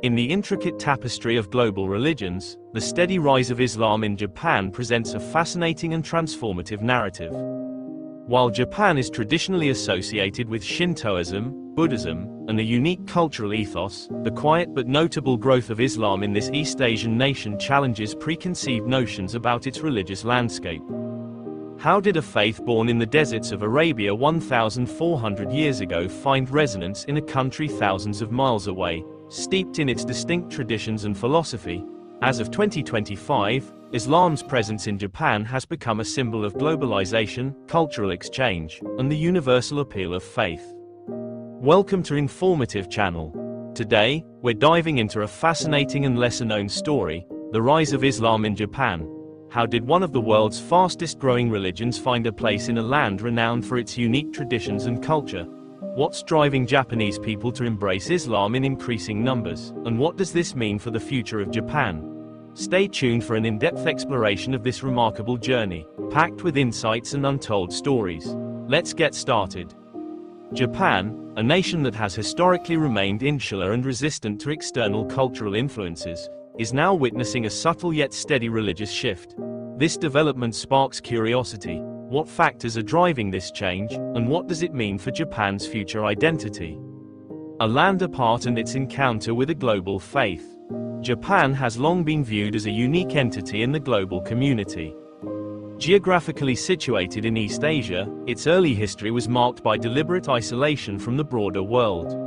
In the intricate tapestry of global religions, the steady rise of Islam in Japan presents a fascinating and transformative narrative. While Japan is traditionally associated with Shintoism, Buddhism, and a unique cultural ethos, the quiet but notable growth of Islam in this East Asian nation challenges preconceived notions about its religious landscape. How did a faith born in the deserts of Arabia 1,400 years ago find resonance in a country thousands of miles away, steeped in its distinct traditions and philosophy? As of 2025, Islam's presence in Japan has become a symbol of globalization, cultural exchange, and the universal appeal of faith. Welcome to Informative Channel. Today, we're diving into a fascinating and lesser-known story, the rise of Islam in Japan. How did one of the world's fastest-growing religions find a place in a land renowned for its unique traditions and culture? What's driving Japanese people to embrace Islam in increasing numbers, and what does this mean for the future of Japan? Stay tuned for an in-depth exploration of this remarkable journey, packed with insights and untold stories. Let's get started. Japan, a nation that has historically remained insular and resistant to external cultural influences, is now witnessing a subtle yet steady religious shift. This development sparks curiosity. What factors are driving this change, and what does it mean for Japan's future identity? A land apart and its encounter with a global faith. Japan has long been viewed as a unique entity in the global community. Geographically situated in East Asia, its early history was marked by deliberate isolation from the broader world.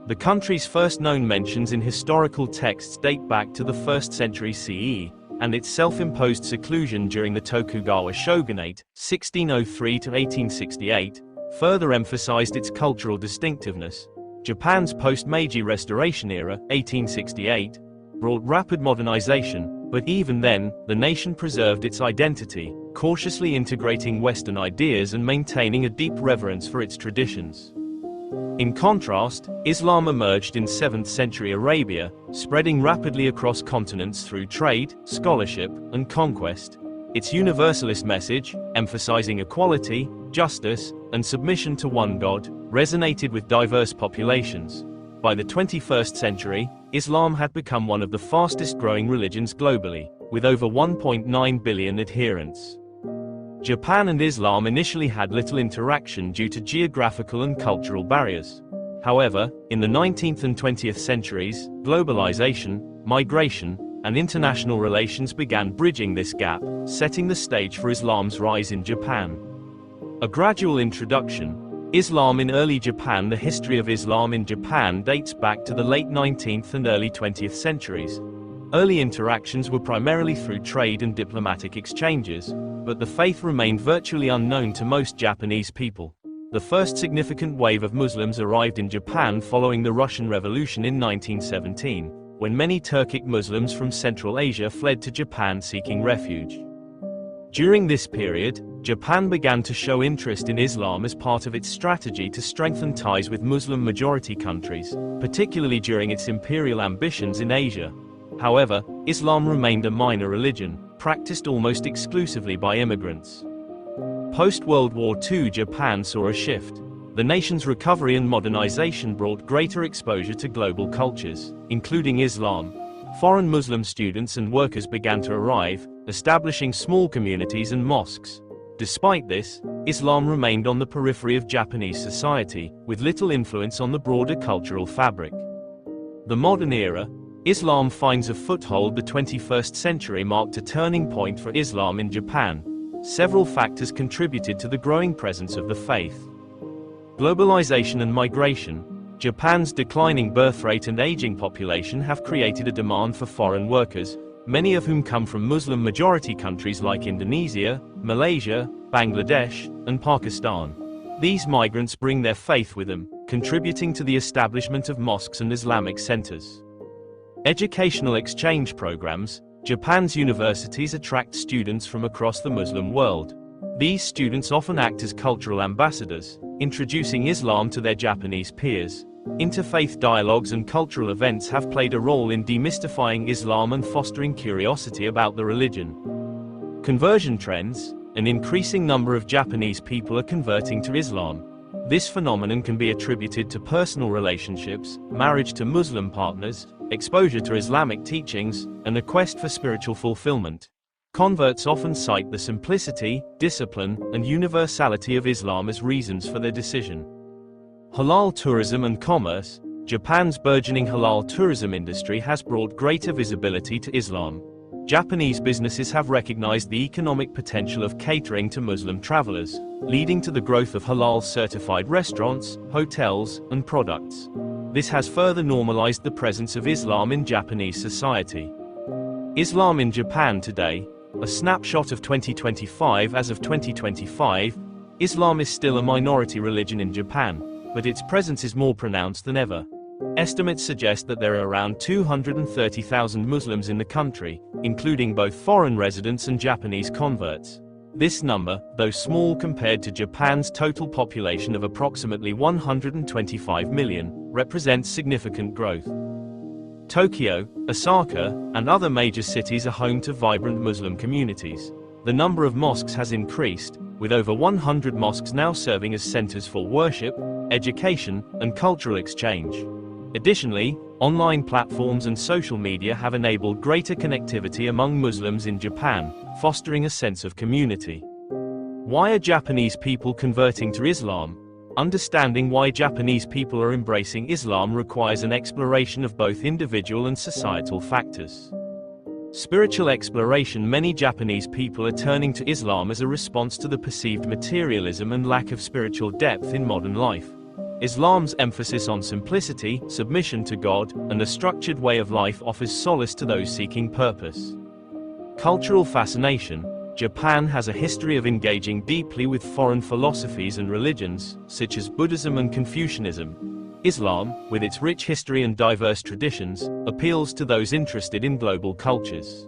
The country's first known mentions in historical texts date back to the 1st century CE, and its self-imposed seclusion during the Tokugawa shogunate, 1603 to 1868, further emphasized its cultural distinctiveness. Japan's post-Meiji Restoration era, 1868, brought rapid modernization, but even then, the nation preserved its identity, cautiously integrating Western ideas and maintaining a deep reverence for its traditions. In contrast, Islam emerged in 7th century Arabia, spreading rapidly across continents through trade, scholarship, and conquest. Its universalist message, emphasizing equality, justice, and submission to one God, resonated with diverse populations. By the 21st century, Islam had become one of the fastest-growing religions globally, with over 1.9 billion adherents. Japan and Islam initially had little interaction due to geographical and cultural barriers. However, in the 19th and 20th centuries, globalization, migration, and international relations began bridging this gap, setting the stage for Islam's rise in Japan. A gradual introduction. Islam in early Japan. The history of Islam in Japan dates back to the late 19th and early 20th centuries. Early interactions were primarily through trade and diplomatic exchanges, but the faith remained virtually unknown to most Japanese people. The first significant wave of Muslims arrived in Japan following the Russian Revolution in 1917, when many Turkic Muslims from Central Asia fled to Japan seeking refuge. During this period, Japan began to show interest in Islam as part of its strategy to strengthen ties with Muslim-majority countries, particularly during its imperial ambitions in Asia. However, Islam remained a minor religion, practiced almost exclusively by immigrants. Post-World War II, Japan saw a shift. The nation's recovery and modernization brought greater exposure to global cultures, including Islam. Foreign Muslim students and workers began to arrive, establishing small communities and mosques. Despite this, Islam remained on the periphery of Japanese society, with little influence on the broader cultural fabric. The modern era. Islam finds a foothold. The 21st century marked a turning point for Islam in Japan. Several factors contributed to the growing presence of the faith. Globalization and migration. Japan's declining birth rate and aging population have created a demand for foreign workers, many of whom come from Muslim-majority countries like Indonesia, Malaysia, Bangladesh, and Pakistan. These migrants bring their faith with them, contributing to the establishment of mosques and Islamic centers. Educational exchange programs. Japan's universities attract students from across the Muslim world. These students often act as cultural ambassadors, introducing Islam to their Japanese peers. Interfaith dialogues and cultural events have played a role in demystifying Islam and fostering curiosity about the religion. Conversion trends. An increasing number of Japanese people are converting to Islam. This phenomenon can be attributed to personal relationships, marriage to Muslim partners, exposure to Islamic teachings, and a quest for spiritual fulfillment. Converts often cite the simplicity, discipline, and universality of Islam as reasons for their decision. Halal tourism and commerce. Japan's burgeoning halal tourism industry has brought greater visibility to Islam. Japanese businesses have recognized the economic potential of catering to Muslim travelers, leading to the growth of halal-certified restaurants, hotels, and products. This has further normalized the presence of Islam in Japanese society. Islam in Japan today. A snapshot of 2025. As of 2025, Islam is still a minority religion in Japan, but its presence is more pronounced than ever. Estimates suggest that there are around 230,000 Muslims in the country, including both foreign residents and Japanese converts. This number, though small compared to Japan's total population of approximately 125 million, represents significant growth. Tokyo, Osaka, and other major cities are home to vibrant Muslim communities. The number of mosques has increased, with over 100 mosques now serving as centers for worship, education, and cultural exchange. Additionally, online platforms and social media have enabled greater connectivity among Muslims in Japan, fostering a sense of community. Why are Japanese people converting to Islam? Understanding why Japanese people are embracing Islam requires an exploration of both individual and societal factors. Spiritual exploration. Many Japanese people are turning to Islam as a response to the perceived materialism and lack of spiritual depth in modern life. Islam's emphasis on simplicity, submission to God, and a structured way of life offers solace to those seeking purpose. Cultural fascination. Japan has a history of engaging deeply with foreign philosophies and religions, such as Buddhism and Confucianism. Islam, with its rich history and diverse traditions, appeals to those interested in global cultures.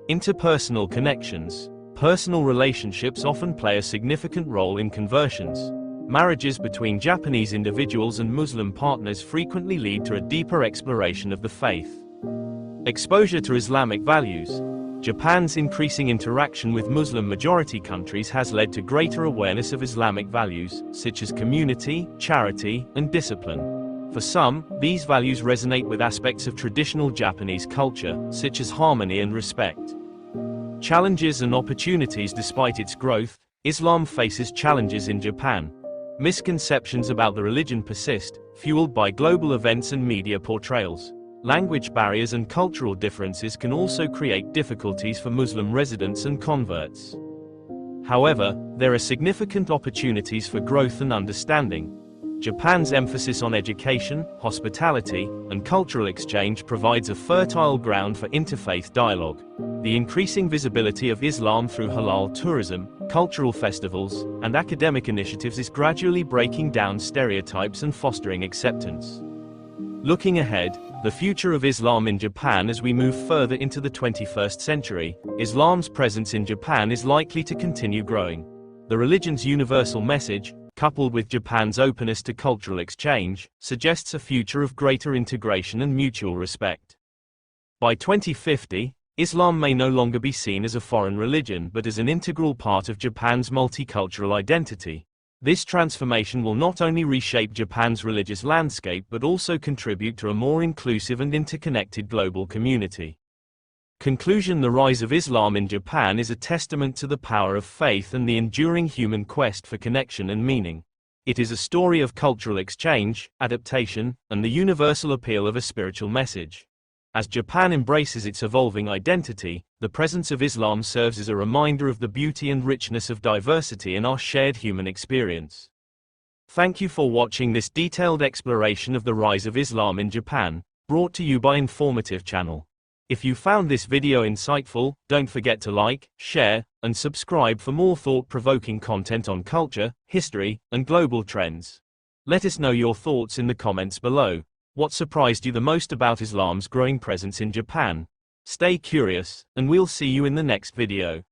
Interpersonal connections. Personal relationships often play a significant role in conversions. Marriages between Japanese individuals and Muslim partners frequently lead to a deeper exploration of the faith. Exposure to Islamic values. Japan's increasing interaction with Muslim-majority countries has led to greater awareness of Islamic values, such as community, charity, and discipline. For some, these values resonate with aspects of traditional Japanese culture, such as harmony and respect. Challenges and opportunities. Despite its growth, Islam faces challenges in Japan. Misconceptions about the religion persist, fueled by global events and media portrayals. Language barriers and cultural differences can also create difficulties for Muslim residents and converts. However, there are significant opportunities for growth and understanding. Japan's emphasis on education, hospitality, and cultural exchange provides a fertile ground for interfaith dialogue. The increasing visibility of Islam through halal tourism, cultural festivals, and academic initiatives is gradually breaking down stereotypes and fostering acceptance. Looking ahead, the future of Islam in Japan. As we move further into the 21st century, Islam's presence in Japan is likely to continue growing. The religion's universal message, coupled with Japan's openness to cultural exchange, suggests a future of greater integration and mutual respect. By 2050, Islam may no longer be seen as a foreign religion but as an integral part of Japan's multicultural identity. This transformation will not only reshape Japan's religious landscape but also contribute to a more inclusive and interconnected global community. Conclusion. The rise of Islam in Japan is a testament to the power of faith and the enduring human quest for connection and meaning. It is a story of cultural exchange, adaptation, and the universal appeal of a spiritual message. As Japan embraces its evolving identity, the presence of Islam serves as a reminder of the beauty and richness of diversity in our shared human experience. Thank you for watching this detailed exploration of the rise of Islam in Japan, brought to you by Informative Channel. If you found this video insightful, don't forget to like, share, and subscribe for more thought-provoking content on culture, history, and global trends. Let us know your thoughts in the comments below. What surprised you the most about Islam's growing presence in Japan? Stay curious, and we'll see you in the next video.